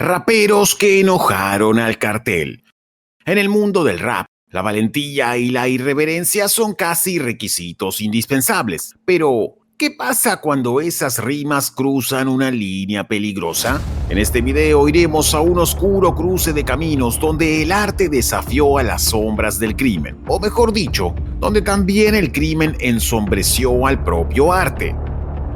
Raperos que enojaron al cartel. En el mundo del rap, la valentía y la irreverencia son casi requisitos indispensables. Pero, ¿qué pasa cuando esas rimas cruzan una línea peligrosa? En este video iremos a un oscuro cruce de caminos donde el arte desafió a las sombras del crimen. O mejor dicho, donde también el crimen ensombreció al propio arte.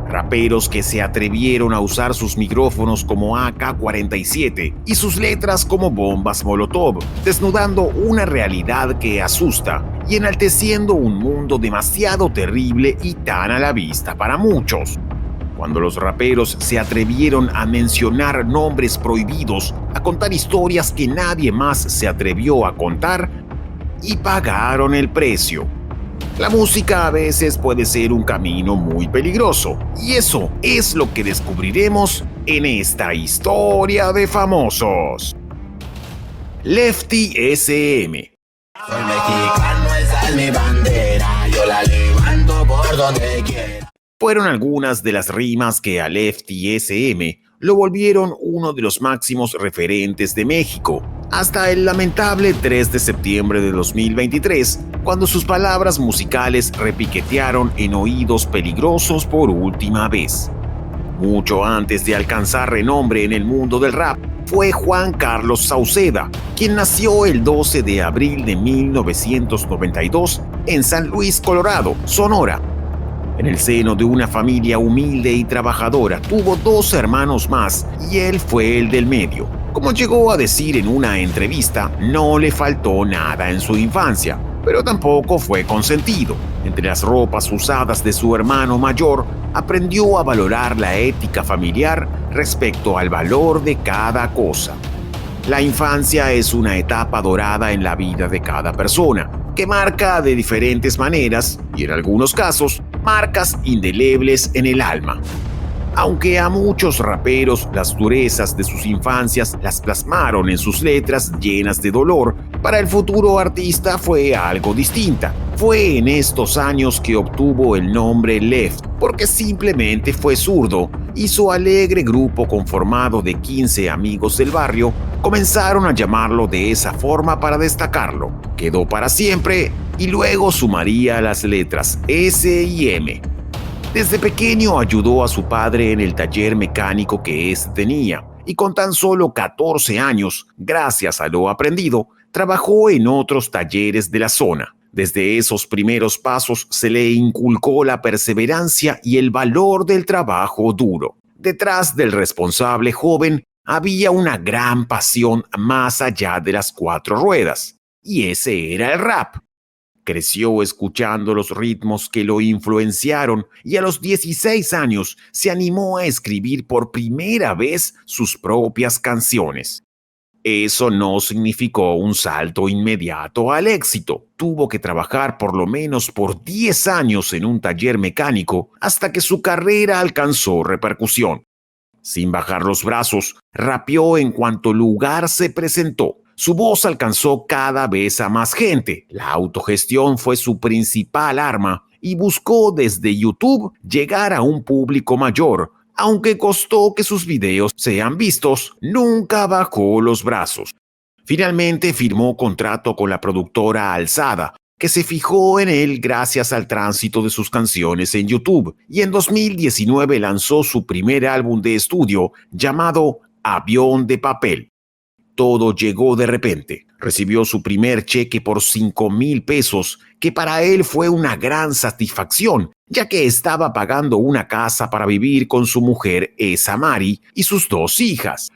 Raperos que se atrevieron a usar sus micrófonos como AK-47 y sus letras como bombas Molotov, desnudando una realidad que asusta y enalteciendo un mundo demasiado terrible y tan a la vista para muchos. Cuando los raperos se atrevieron a mencionar nombres prohibidos, a contar historias que nadie más se atrevió a contar, y pagaron el precio. La música a veces puede ser un camino muy peligroso, y eso es lo que descubriremos en esta historia de famosos. Lefty SM. Soy mexicano, esa es mi bandera, yo la levanto por donde quiera. Fueron algunas de las rimas que a Lefty SM lo volvieron uno de los máximos referentes de México, hasta el lamentable 3 de septiembre de 2023, cuando sus palabras musicales repiquetearon en oídos peligrosos por última vez. Mucho antes de alcanzar renombre en el mundo del rap, fue Juan Carlos Sauceda, quien nació el 12 de abril de 1992 en San Luis, Colorado, Sonora. En el seno de una familia humilde y trabajadora, tuvo 2 hermanos más y él fue el del medio. Como llegó a decir en una entrevista, no le faltó nada en su infancia, pero tampoco fue consentido. Entre las ropas usadas de su hermano mayor, aprendió a valorar la ética familiar respecto al valor de cada cosa. La infancia es una etapa dorada en la vida de cada persona, que marca de diferentes maneras, y en algunos casos, marcas indelebles en el alma. Aunque a muchos raperos las durezas de sus infancias las plasmaron en sus letras llenas de dolor, para el futuro artista fue algo distinta. Fue en estos años que obtuvo el nombre Left, porque simplemente fue zurdo, y su alegre grupo conformado de 15 amigos del barrio comenzaron a llamarlo de esa forma para destacarlo. Quedó para siempre y luego sumaría las letras S y M. Desde pequeño ayudó a su padre en el taller mecánico que éste tenía, y con tan solo 14 años, gracias a lo aprendido, trabajó en otros talleres de la zona. Desde esos primeros pasos se le inculcó la perseverancia y el valor del trabajo duro. Detrás del responsable joven había una gran pasión más allá de las 4 ruedas, y ese era el rap. Creció escuchando los ritmos que lo influenciaron y a los 16 años se animó a escribir por primera vez sus propias canciones. Eso no significó un salto inmediato al éxito. Tuvo que trabajar por lo menos por 10 años en un taller mecánico hasta que su carrera alcanzó repercusión. Sin bajar los brazos, rapeó en cuanto lugar se presentó. Su voz alcanzó cada vez a más gente. La autogestión fue su principal arma y buscó desde YouTube llegar a un público mayor. Aunque costó que sus videos sean vistos, nunca bajó los brazos. Finalmente firmó contrato con la productora Alzada, que se fijó en él gracias al tránsito de sus canciones en YouTube, y en 2019 lanzó su primer álbum de estudio llamado Avión de Papel. Todo llegó de repente. Recibió su primer cheque por 5,000 pesos, que para él fue una gran satisfacción, ya que estaba pagando una casa para vivir con su mujer Esa Mari y sus 2 hijas.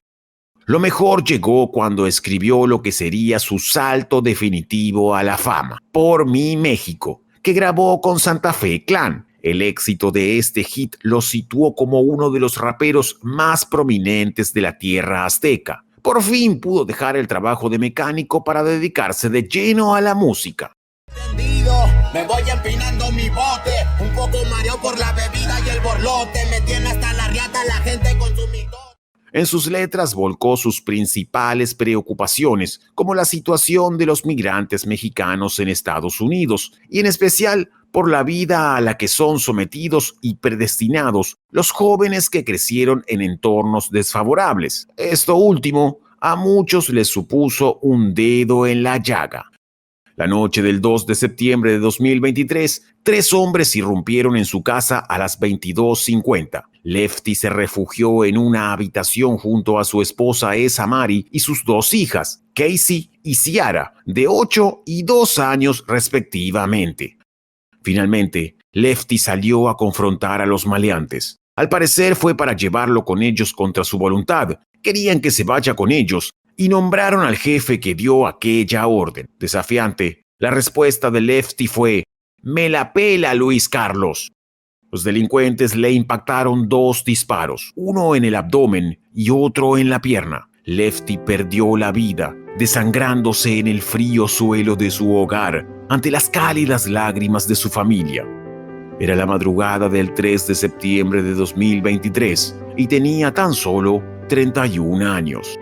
Lo mejor llegó cuando escribió lo que sería su salto definitivo a la fama, Por mi México, que grabó con Santa Fe Clan. El éxito de este hit lo situó como uno de los raperos más prominentes de la tierra azteca. Por fin pudo dejar el trabajo de mecánico para dedicarse de lleno a la música. Me voy empinando mi bote, un poco mareo por la bebida y el borlote, me tiene hasta la riata la gente consumidor. En sus letras volcó sus principales preocupaciones, como la situación de los migrantes mexicanos en Estados Unidos, y en especial por la vida a la que son sometidos y predestinados los jóvenes que crecieron en entornos desfavorables. Esto último a muchos les supuso un dedo en la llaga. La noche del 2 de septiembre de 2023, 3 hombres irrumpieron en su casa a las 22:50. Lefty se refugió en una habitación junto a su esposa Esa Mari y sus 2 hijas, Casey y Ciara, de 8 y 2 años respectivamente. Finalmente, Lefty salió a confrontar a los maleantes. Al parecer fue para llevarlo con ellos contra su voluntad. Querían que se vaya con ellos y nombraron al jefe que dio aquella orden. Desafiante, la respuesta de Lefty fue: «Me la pela, Luis Carlos». Los delincuentes le impactaron 2 disparos, uno en el abdomen y otro en la pierna. Lefty perdió la vida, desangrándose en el frío suelo de su hogar ante las cálidas lágrimas de su familia. Era la madrugada del 3 de septiembre de 2023 y tenía tan solo 31 años.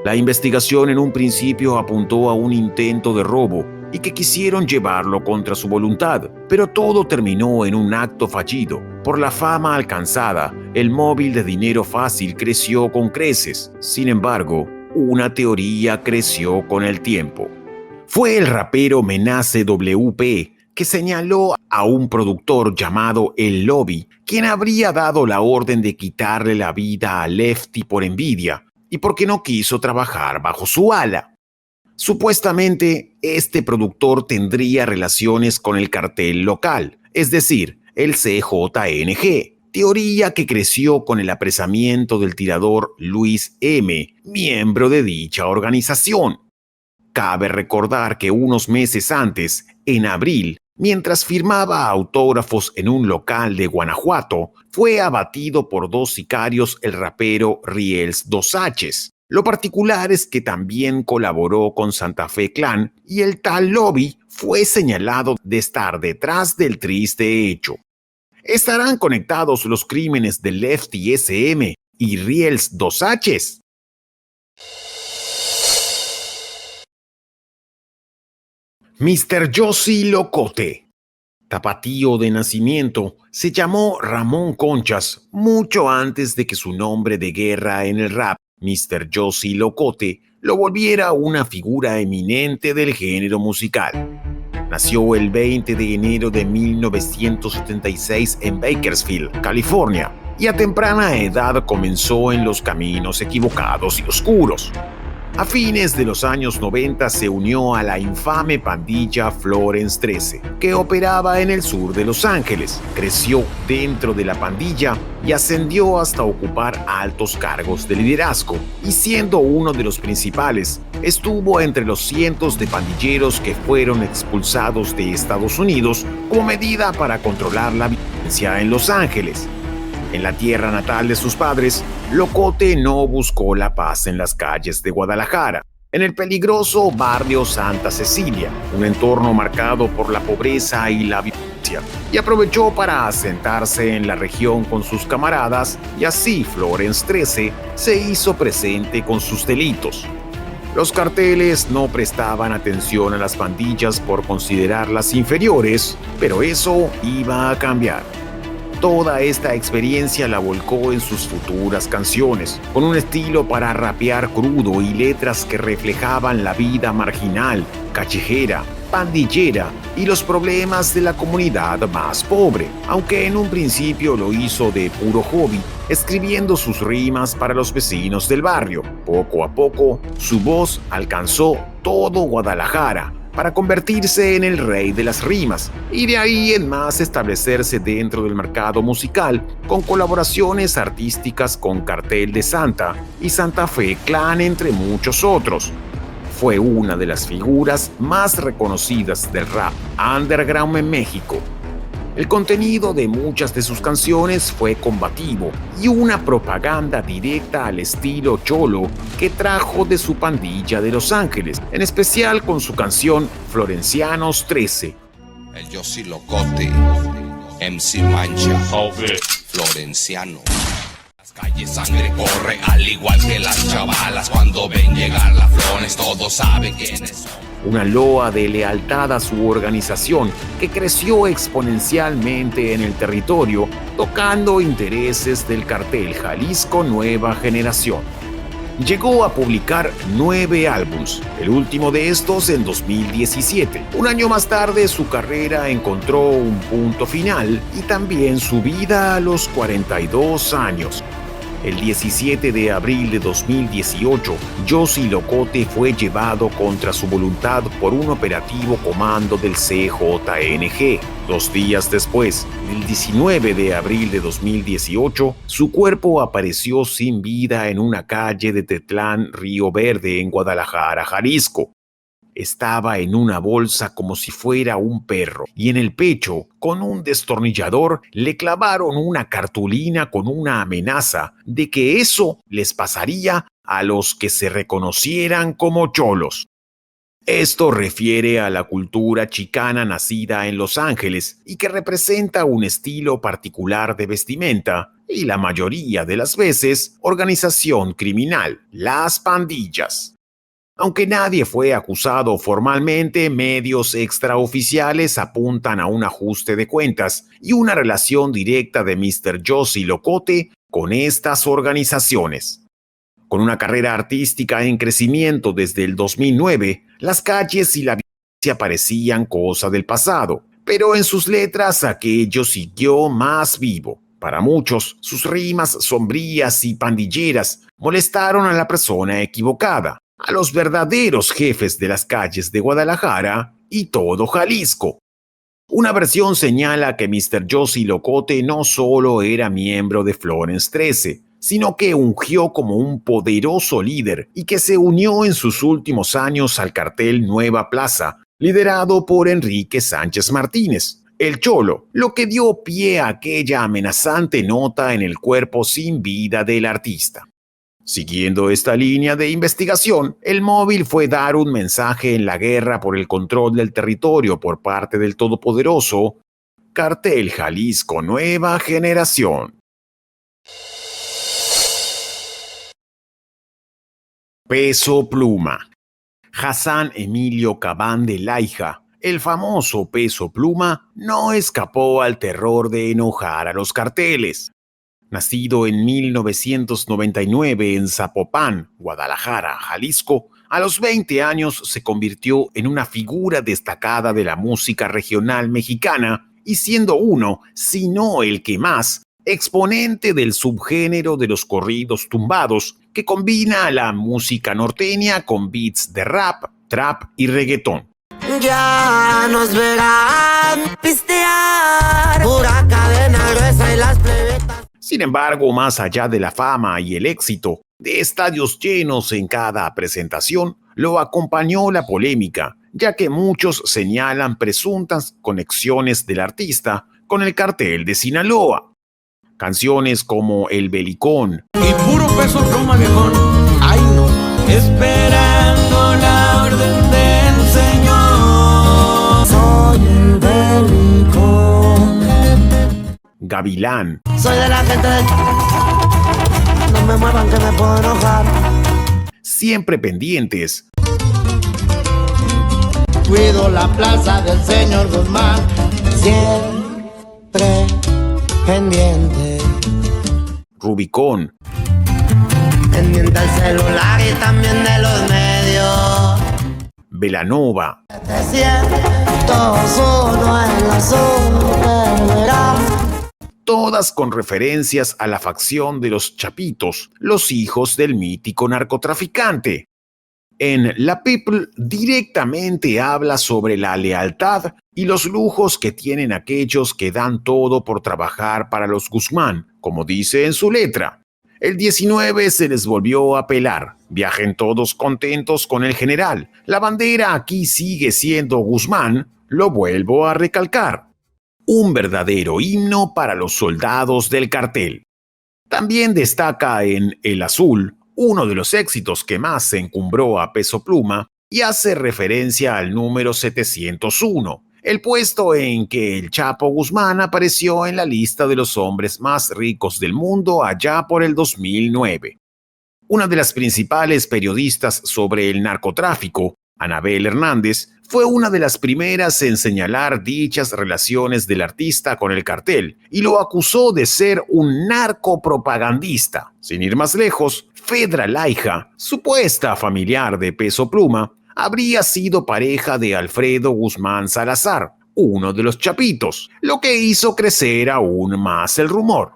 La investigación en un principio apuntó a un intento de robo y que quisieron llevarlo contra su voluntad, pero todo terminó en un acto fallido. Por la fama alcanzada, el móvil de dinero fácil creció con creces. Sin embargo, una teoría creció con el tiempo. Fue el rapero Menace WP que señaló a un productor llamado El Lobby, quien habría dado la orden de quitarle la vida a Lefty por envidia y porque no quiso trabajar bajo su ala. Supuestamente, este productor tendría relaciones con el cartel local, es decir, el CJNG, teoría que creció con el apresamiento del tirador Luis M., miembro de dicha organización. Cabe recordar que unos meses antes, en abril, mientras firmaba autógrafos en un local de Guanajuato, fue abatido por 2 sicarios el rapero Riels 2H. Lo particular es que también colaboró con Santa Fe Clan y el tal Lobby fue señalado de estar detrás del triste hecho. ¿Estarán conectados los crímenes de Lefty SM y Riels 2H? Mr. Josie Locote. Tapatío de nacimiento, se llamó Ramón Conchas mucho antes de que su nombre de guerra en el rap, Mr. Josie Locote, lo volviera una figura eminente del género musical. Nació el 20 de enero de 1976 en Bakersfield, California, y a temprana edad comenzó en los caminos equivocados y oscuros. A fines de los años 90 se unió a la infame pandilla Florence 13, que operaba en el sur de Los Ángeles. Creció dentro de la pandilla y ascendió hasta ocupar altos cargos de liderazgo. Y siendo uno de los principales, estuvo entre los cientos de pandilleros que fueron expulsados de Estados Unidos como medida para controlar la violencia en Los Ángeles. En la tierra natal de sus padres, Locote no buscó la paz en las calles de Guadalajara, en el peligroso barrio Santa Cecilia, un entorno marcado por la pobreza y la violencia, y aprovechó para asentarse en la región con sus camaradas, y así Florence 13 se hizo presente con sus delitos. Los carteles no prestaban atención a las pandillas por considerarlas inferiores, pero eso iba a cambiar. Toda esta experiencia la volcó en sus futuras canciones, con un estilo para rapear crudo y letras que reflejaban la vida marginal, callejera, pandillera y los problemas de la comunidad más pobre, aunque en un principio lo hizo de puro hobby, escribiendo sus rimas para los vecinos del barrio. Poco a poco, su voz alcanzó todo Guadalajara, para convertirse en el rey de las rimas, y de ahí en más establecerse dentro del mercado musical, con colaboraciones artísticas con Cartel de Santa y Santa Fe Clan, entre muchos otros. Fue una de las figuras más reconocidas del rap underground en México. El contenido de muchas de sus canciones fue combativo y una propaganda directa al estilo cholo que trajo de su pandilla de Los Ángeles, en especial con su canción Florencianos 13. El Josie Locote, MC Mancha, Florenciano. Las calles sangre corre, al igual que las chavalas. Cuando ven llegar las flores, todos saben quiénes son. Una loa de lealtad a su organización que creció exponencialmente en el territorio, tocando intereses del cartel Jalisco Nueva Generación. Llegó a publicar 9 álbumes, el último de estos en 2017. Un año más tarde, su carrera encontró un punto final y también su vida a los 42 años. El 17 de abril de 2018, Josie Locote fue llevado contra su voluntad por un operativo comando del CJNG. 2 días después, el 19 de abril de 2018, su cuerpo apareció sin vida en una calle de Tetlán, Río Verde, en Guadalajara, Jalisco. Estaba en una bolsa como si fuera un perro y en el pecho, con un destornillador, le clavaron una cartulina con una amenaza de que eso les pasaría a los que se reconocieran como cholos. Esto refiere a la cultura chicana nacida en Los Ángeles y que representa un estilo particular de vestimenta y la mayoría de las veces organización criminal, las pandillas. Aunque nadie fue acusado formalmente, medios extraoficiales apuntan a un ajuste de cuentas y una relación directa de Mr. Josie Locote con estas organizaciones. Con una carrera artística en crecimiento desde el 2009, las calles y la violencia parecían cosa del pasado, pero en sus letras aquello siguió más vivo. Para muchos, sus rimas sombrías y pandilleras molestaron a la persona equivocada, a los verdaderos jefes de las calles de Guadalajara y todo Jalisco. Una versión señala que Mr. Josie Locote no solo era miembro de Florence 13, sino que ungió como un poderoso líder y que se unió en sus últimos años al cartel Nueva Plaza, liderado por Enrique Sánchez Martínez, el Cholo, lo que dio pie a aquella amenazante nota en el cuerpo sin vida del artista. Siguiendo esta línea de investigación, el móvil fue dar un mensaje en la guerra por el control del territorio por parte del todopoderoso Cartel Jalisco Nueva Generación. Peso Pluma. Hassan Emilio Cabán de Laija, el famoso Peso Pluma, no escapó al terror de enojar a los carteles. Nacido en 1999 en Zapopan, Guadalajara, Jalisco, a los 20 años se convirtió en una figura destacada de la música regional mexicana y siendo uno, si no el que más, exponente del subgénero de los corridos tumbados que combina la música norteña con beats de rap, trap y reggaetón. Ya nos verán pistear, pura cadena gruesa y las plebetas. Sin embargo, más allá de la fama y el éxito, de estadios llenos en cada presentación, lo acompañó la polémica, ya que muchos señalan presuntas conexiones del artista con el cartel de Sinaloa. Canciones como El Belicón y puro Peso Pluma, viejón. Ay no, esperando la orden del Señor. Soy el Belicón, Gavilán, soy de la gente del... No me muevan que me puedo enojar. siempre pendientes, Cuido la plaza del señor Guzmán, siempre pendiente. Rubicón, Pendiente del celular y también de los medios. Belanova, Te siento solo en la soledad. todas con referencias a la facción de los Chapitos, los hijos del mítico narcotraficante. En La People directamente habla sobre la lealtad y los lujos que tienen aquellos que dan todo por trabajar para los Guzmán, como dice en su letra. El 19 se les volvió a pelar. Viajen todos contentos con el general. La bandera aquí sigue siendo Guzmán, lo vuelvo a recalcar. Un verdadero himno para los soldados del cartel. También destaca en El Azul, uno de los éxitos que más encumbró a Peso Pluma, y hace referencia al número 701, el puesto en que el Chapo Guzmán apareció en la lista de los hombres más ricos del mundo allá por el 2009. Una de las principales periodistas sobre el narcotráfico, Anabel Hernández, fue una de las primeras en señalar dichas relaciones del artista con el cartel y lo acusó de ser un narcopropagandista. Sin ir más lejos, Fedra Laija, supuesta familiar de Peso Pluma, habría sido pareja de Alfredo Guzmán Salazar, uno de los Chapitos, lo que hizo crecer aún más el rumor.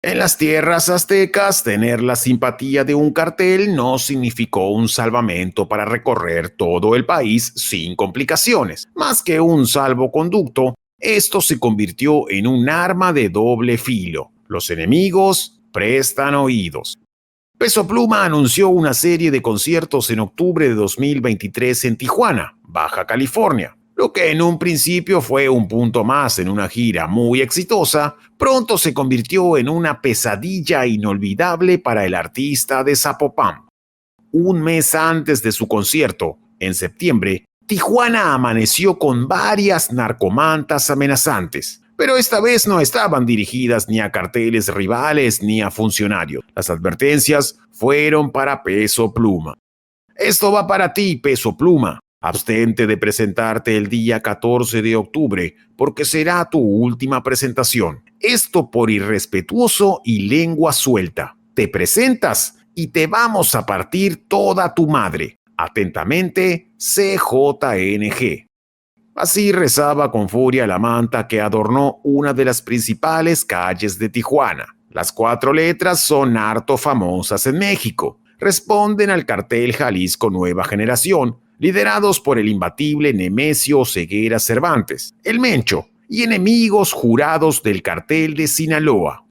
En las tierras aztecas, tener la simpatía de un cartel no significó un salvamento para recorrer todo el país sin complicaciones. Más que un salvoconducto, esto se convirtió en un arma de doble filo. Los enemigos prestan oídos. Peso Pluma anunció una serie de conciertos en octubre de 2023 en Tijuana, Baja California. Lo que en un principio fue un punto más en una gira muy exitosa, pronto se convirtió en una pesadilla inolvidable para el artista de Zapopan. Un mes antes de su concierto, en septiembre, Tijuana amaneció con varias narcomantas amenazantes. Pero esta vez no estaban dirigidas ni a carteles rivales ni a funcionarios. Las advertencias fueron para Peso Pluma. Esto va para ti, Peso Pluma. Abstente de presentarte el día 14 de octubre porque será tu última presentación. Esto por irrespetuoso y lengua suelta. Te presentas y te vamos a partir toda tu madre. Atentamente, CJNG. Así rezaba con furia la manta que adornó una de las principales calles de Tijuana. Las 4 letras son harto famosas en México. Responden al cartel Jalisco Nueva Generación, liderados por el imbatible Nemesio Ceguera Cervantes, el Mencho, y enemigos jurados del cartel de Sinaloa.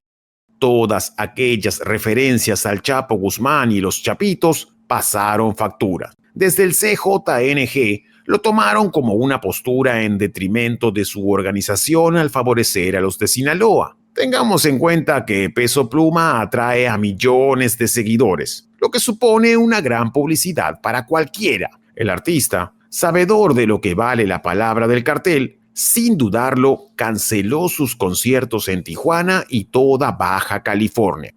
Todas aquellas referencias al Chapo Guzmán y los Chapitos pasaron factura. Desde el CJNG lo tomaron como una postura en detrimento de su organización al favorecer a los de Sinaloa. Tengamos en cuenta que Peso Pluma atrae a millones de seguidores, lo que supone una gran publicidad para cualquiera. El artista, sabedor de lo que vale la palabra del cartel, sin dudarlo, canceló sus conciertos en Tijuana y toda Baja California.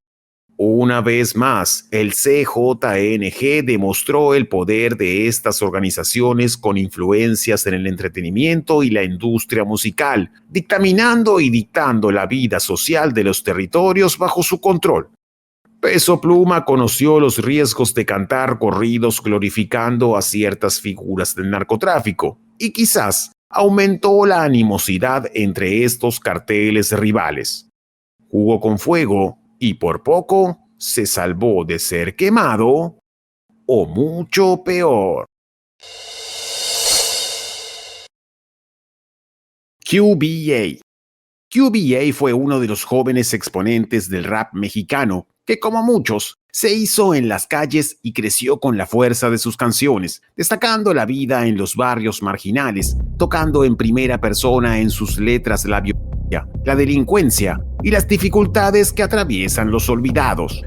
Una vez más, el CJNG demostró el poder de estas organizaciones con influencias en el entretenimiento y la industria musical, dictaminando y dictando la vida social de los territorios bajo su control. Peso Pluma conoció los riesgos de cantar corridos glorificando a ciertas figuras del narcotráfico y quizás aumentó la animosidad entre estos carteles rivales. Jugó con fuego y por poco se salvó de ser quemado o mucho peor. QBA. QBA fue uno de los jóvenes exponentes del rap mexicano que, como muchos, se hizo en las calles y creció con la fuerza de sus canciones, destacando la vida en los barrios marginales, tocando en primera persona en sus letras la violencia, la delincuencia y las dificultades que atraviesan los olvidados.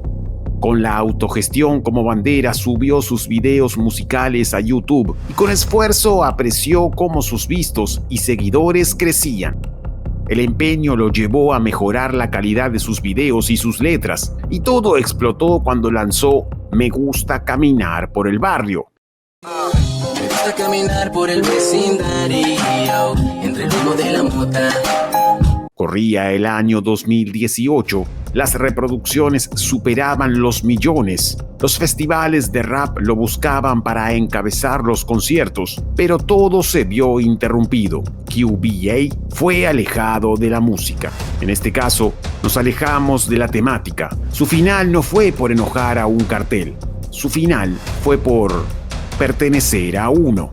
Con la autogestión como bandera subió sus videos musicales a YouTube y con esfuerzo apreció cómo sus vistos y seguidores crecían. El empeño lo llevó a mejorar la calidad de sus videos y sus letras, y todo explotó cuando lanzó Me gusta caminar por el barrio. Me gusta caminar por el vecindario, entre el humo de la mota. Corría el año 2018, las reproducciones superaban los millones. Los festivales de rap lo buscaban para encabezar los conciertos, pero todo se vio interrumpido. QBA fue alejado de la música. En este caso, nos alejamos de la temática. Su final no fue por enojar a un cartel. Su final fue por pertenecer a uno.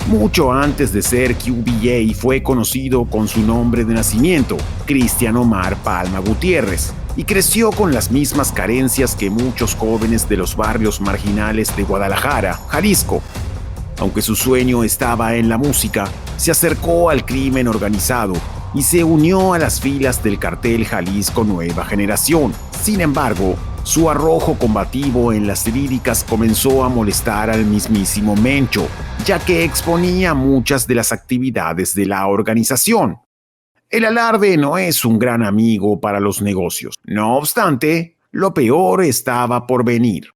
Mucho antes de ser QBA fue conocido con su nombre de nacimiento, Cristian Omar Palma Gutiérrez, y creció con las mismas carencias que muchos jóvenes de los barrios marginales de Guadalajara, Jalisco. Aunque su sueño estaba en la música, se acercó al crimen organizado y se unió a las filas del cartel Jalisco Nueva Generación. Sin embargo, Su arrojo combativo en las líricas comenzó a molestar al mismísimo Mencho, ya que exponía muchas de las actividades de la organización. El alarde no es un gran amigo para los negocios. No obstante, lo peor estaba por venir.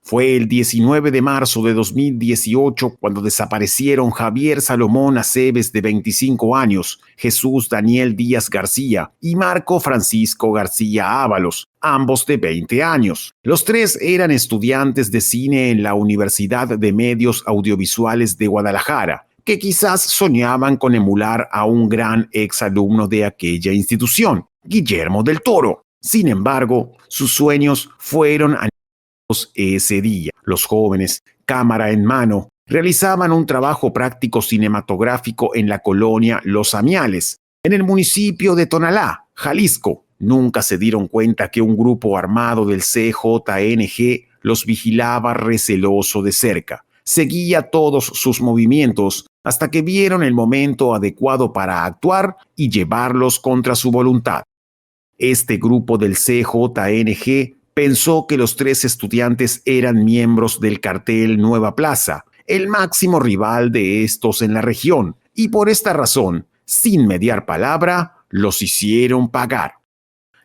Fue el 19 de marzo de 2018 cuando desaparecieron Javier Salomón Aceves, de 25 años, Jesús Daniel Díaz García y Marco Francisco García Ábalos, ambos de 20 años. Los tres eran estudiantes de cine en la Universidad de Medios Audiovisuales de Guadalajara, que quizás soñaban con emular a un gran exalumno de aquella institución, Guillermo del Toro. Sin embargo, sus sueños fueron aniquilados ese día. Los jóvenes, cámara en mano, realizaban un trabajo práctico cinematográfico en la colonia Los Amiales, en el municipio de Tonalá, Jalisco. Nunca se dieron cuenta que un grupo armado del CJNG los vigilaba receloso de cerca. Seguía todos sus movimientos hasta que vieron el momento adecuado para actuar y llevarlos contra su voluntad. Este grupo del CJNG pensó que los tres estudiantes eran miembros del cartel Nueva Plaza, el máximo rival de estos en la región, y por esta razón, sin mediar palabra, los hicieron pagar.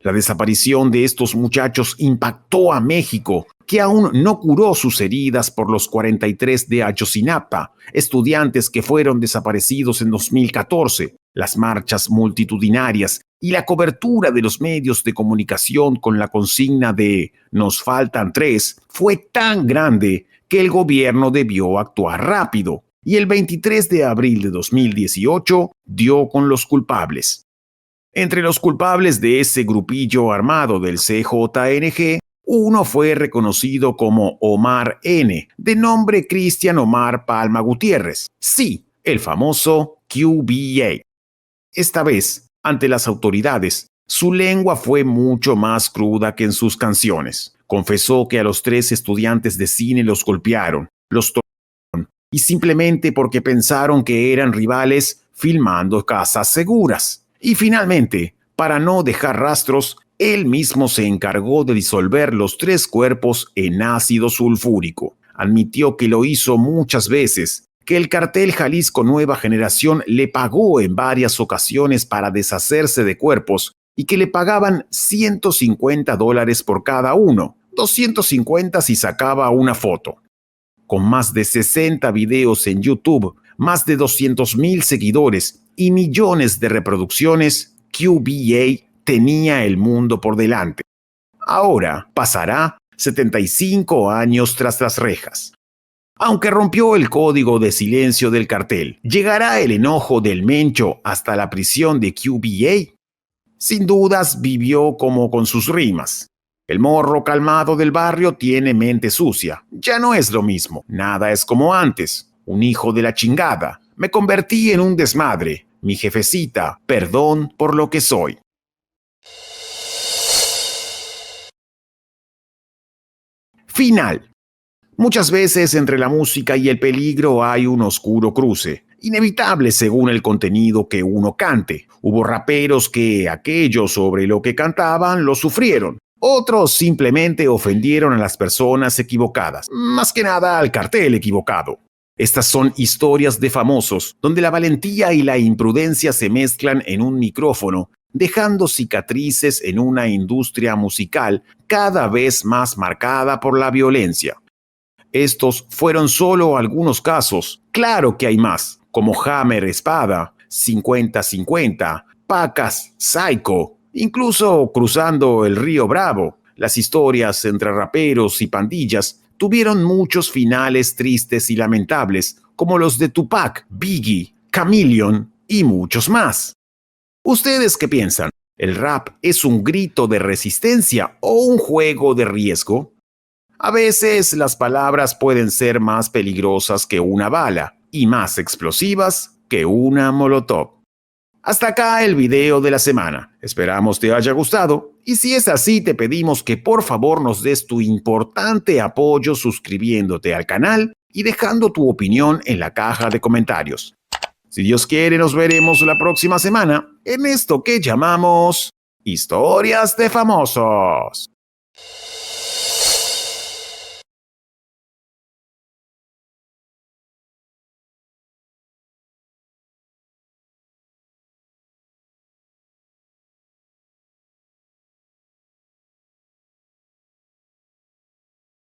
La desaparición de estos muchachos impactó a México, que aún no curó sus heridas por los 43 de Ayotzinapa, estudiantes que fueron desaparecidos en 2014, las marchas multitudinarias y la cobertura de los medios de comunicación con la consigna de "nos faltan 3" fue tan grande que el gobierno debió actuar rápido, y el 23 de abril de 2018 dio con los culpables. Entre los culpables de ese grupillo armado del CJNG, uno fue reconocido como Omar N., de nombre Cristian Omar Palma Gutiérrez. Sí, el famoso QBA. Esta vez, ante las autoridades, su lengua fue mucho más cruda que en sus canciones. Confesó que a los tres estudiantes de cine los golpearon, los torturaron, y simplemente porque pensaron que eran rivales, filmando casas seguras. Y finalmente, para no dejar rastros, él mismo se encargó de disolver los tres cuerpos en ácido sulfúrico. Admitió que lo hizo muchas veces, que el cartel Jalisco Nueva Generación le pagó en varias ocasiones para deshacerse de cuerpos y que le pagaban $150 por cada uno, 250 si sacaba una foto. Con más de 60 videos en YouTube, más de 200,000 seguidores y millones de reproducciones, QBA tenía el mundo por delante. Ahora pasará 75 años tras las rejas. Aunque rompió el código de silencio del cartel, ¿llegará el enojo del Mencho hasta la prisión de QBA? Sin dudas vivió como con sus rimas. El morro calmado del barrio tiene mente sucia. Ya no es lo mismo. Nada es como antes. Un hijo de la chingada. Me convertí en un desmadre. Mi jefecita, perdón por lo que soy. Final. Muchas veces entre la música y el peligro hay un oscuro cruce, inevitable según el contenido que uno cante. Hubo raperos que aquello sobre lo que cantaban lo sufrieron. Otros simplemente ofendieron a las personas equivocadas, más que nada al cartel equivocado. Estas son historias de famosos, donde la valentía y la imprudencia se mezclan en un micrófono, dejando cicatrices en una industria musical cada vez más marcada por la violencia. Estos fueron solo algunos casos. Claro que hay más, como Hammer Espada, 50-50, Pacas Psycho, incluso Cruzando el Río Bravo. Las historias entre raperos y pandillas tuvieron muchos finales tristes y lamentables, como los de Tupac, Biggie, Chameleon y muchos más. ¿Ustedes qué piensan? ¿El rap es un grito de resistencia o un juego de riesgo? A veces las palabras pueden ser más peligrosas que una bala y más explosivas que una molotov. Hasta acá el video de la semana. Esperamos te haya gustado y si es así te pedimos que por favor nos des tu importante apoyo suscribiéndote al canal y dejando tu opinión en la caja de comentarios. Si Dios quiere nos veremos la próxima semana en esto que llamamos Historias de Famosos.